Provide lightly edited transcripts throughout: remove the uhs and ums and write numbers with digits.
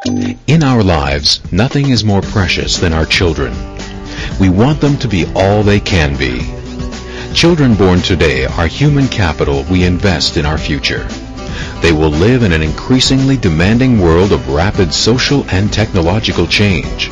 In our lives, nothing is more precious than our children. We want them to be all they can be. Children born today are human capital we invest in our future. They will live in an increasingly demanding world of rapid social and technological change.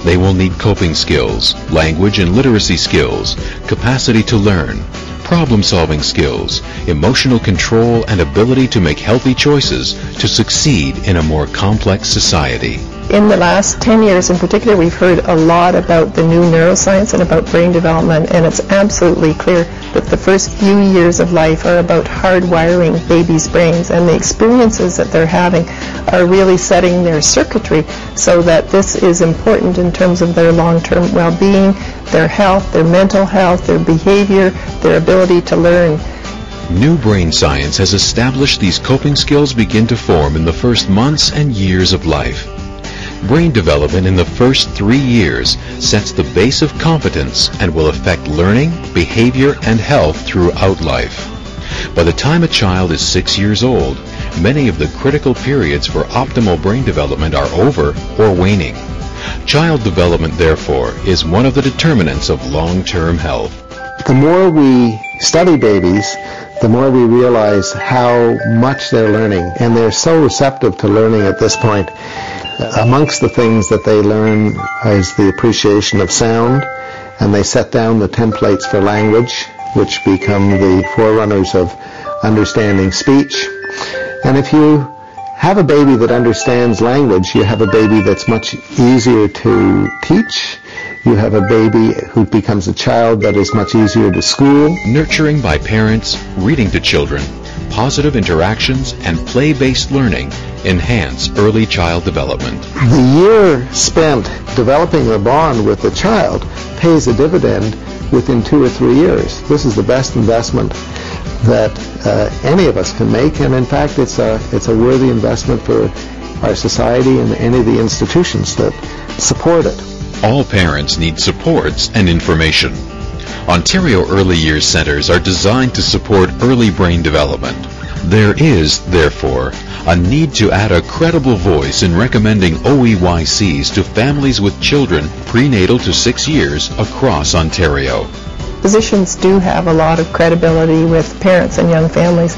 They will need coping skills, language and literacy skills, capacity to learn, problem-solving skills, emotional control, and ability to make healthy choices to succeed in a more complex society. In the last 10 years in particular, we've heard a lot about the new neuroscience and about brain development, and it's absolutely clear that the first few years of life are about hardwiring babies' brains, and the experiences that they're having are really setting their circuitry so that this is important in terms of their long-term well-being, their health, their mental health, their behavior, their ability to learn. New brain science has established these coping skills begin to form in the first months and years of life. Brain development in the first 3 years sets the base of competence and will affect learning, behavior, and health throughout life. By the time a child is 6 years old, many of the critical periods for optimal brain development are over or waning. Child development, therefore, is one of the determinants of long-term health. The more we study babies, the more we realize how much they're learning, and they're so receptive to learning at this point. Amongst the things that they learn is the appreciation of sound, and they set down the templates for language, which become the forerunners of understanding speech. And if you have a baby that understands language, you have a baby that's much easier to teach. You have a baby who becomes a child that is much easier to school. Nurturing by parents, reading to children, positive interactions, and play-based learning enhance early child development. The year spent developing a bond with the child pays a dividend within 2 or 3 years. This is the best investment that any of us can make, and in fact it's a worthy investment for our society and any of the institutions that support it. All parents need supports and information. Ontario Early Years Centres are designed to support early brain development. There is, therefore, a need to add a credible voice in recommending OEYCs to families with children prenatal to 6 years across Ontario. Physicians do have a lot of credibility with parents and young families,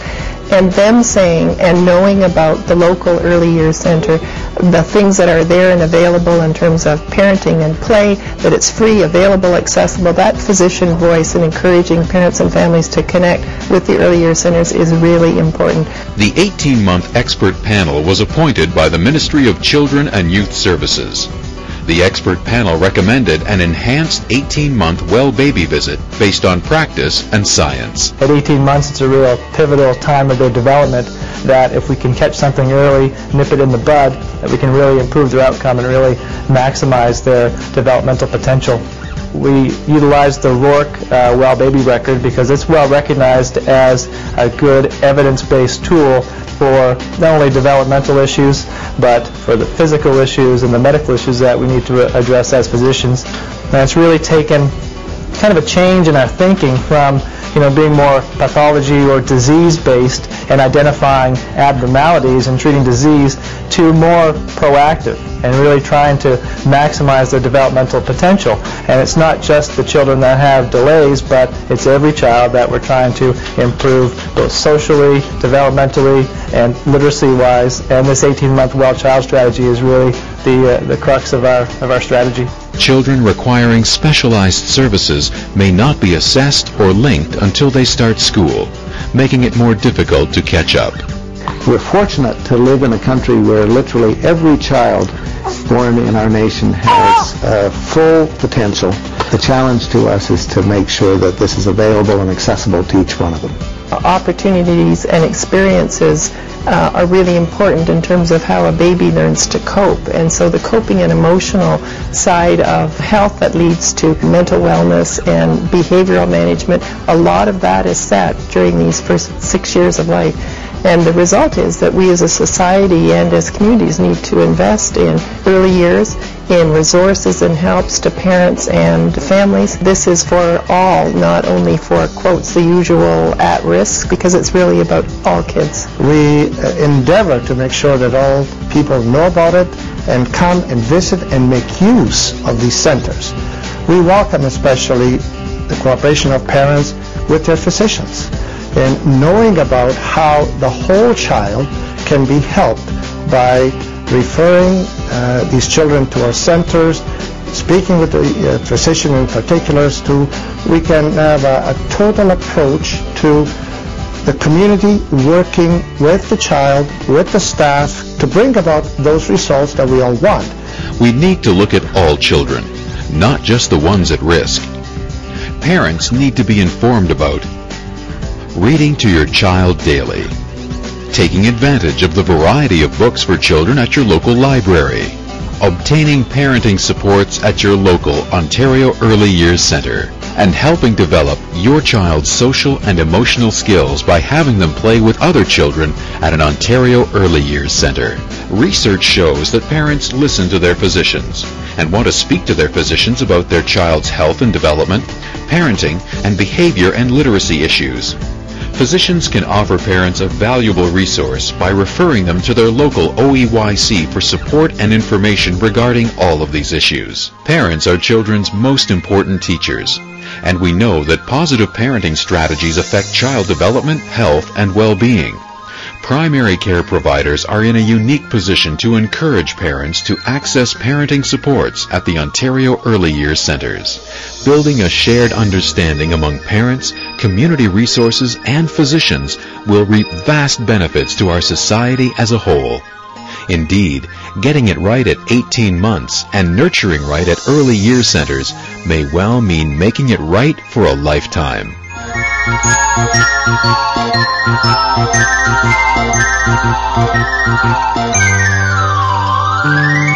and them saying and knowing about the local early years center, the things that are there and available in terms of parenting and play, that it's free, available, accessible, that physician voice and encouraging parents and families to connect with the early years centers is really important. The 18-month expert panel was appointed by the Ministry of Children and Youth Services. The expert panel recommended an enhanced 18-month well baby visit based on practice and science. At 18 months, it's a real pivotal time of their development that if we can catch something early, nip it in the bud, that we can really improve their outcome and really maximize their developmental potential. We utilize the Rourke well baby record because it's well recognized as a good evidence-based tool for not only developmental issues, but for the physical issues and the medical issues that we need to address as physicians. And it's really taken kind of a change in our thinking from being more pathology or disease-based and identifying abnormalities and treating disease to more proactive and really trying to maximize their developmental potential. And it's not just the children that have delays, but it's every child that we're trying to improve both socially, developmentally, and literacy-wise. And this 18-month well child strategy is really the crux of our strategy. Children requiring specialized services may not be assessed or linked until they start school, making it more difficult to catch up. We're fortunate to live in a country where literally every child born in our nation has full potential. The challenge to us is to make sure that this is available and accessible to each one of them. Opportunities and experiences are really important in terms of how a baby learns to cope, and so the coping and emotional side of health that leads to mental wellness and behavioral management, a lot of that is set during these first 6 years of life. And the result is that we as a society and as communities need to invest in early years, in resources and helps to parents and families. This is for all, not only for, quotes, the usual at-risk, because it's really about all kids. We endeavor to make sure that all people know about it and come and visit and make use of these centers. We welcome especially the cooperation of parents with their physicians and knowing about how the whole child can be helped by referring these children to our centers, speaking with the physician in particular, we can have a total approach to the community working with the child, with the staff, to bring about those results that we all want. We need to look at all children, not just the ones at risk. Parents need to be informed about reading to your child daily, taking advantage of the variety of books for children at your local library, obtaining parenting supports at your local Ontario Early Years Centre, and helping develop your child's social and emotional skills by having them play with other children at an Ontario Early Years Centre. Research shows that parents listen to their physicians and want to speak to their physicians about their child's health and development, parenting, and behavior and literacy issues. Physicians can offer parents a valuable resource by referring them to their local OEYC for support and information regarding all of these issues. Parents are children's most important teachers, and we know that positive parenting strategies affect child development, health, and well-being. Primary care providers are in a unique position to encourage parents to access parenting supports at the Ontario Early Years Centres. Building a shared understanding among parents, community resources, and physicians will reap vast benefits to our society as a whole. Indeed, getting it right at 18 months and nurturing right at early years centers may well mean making it right for a lifetime. Thank you.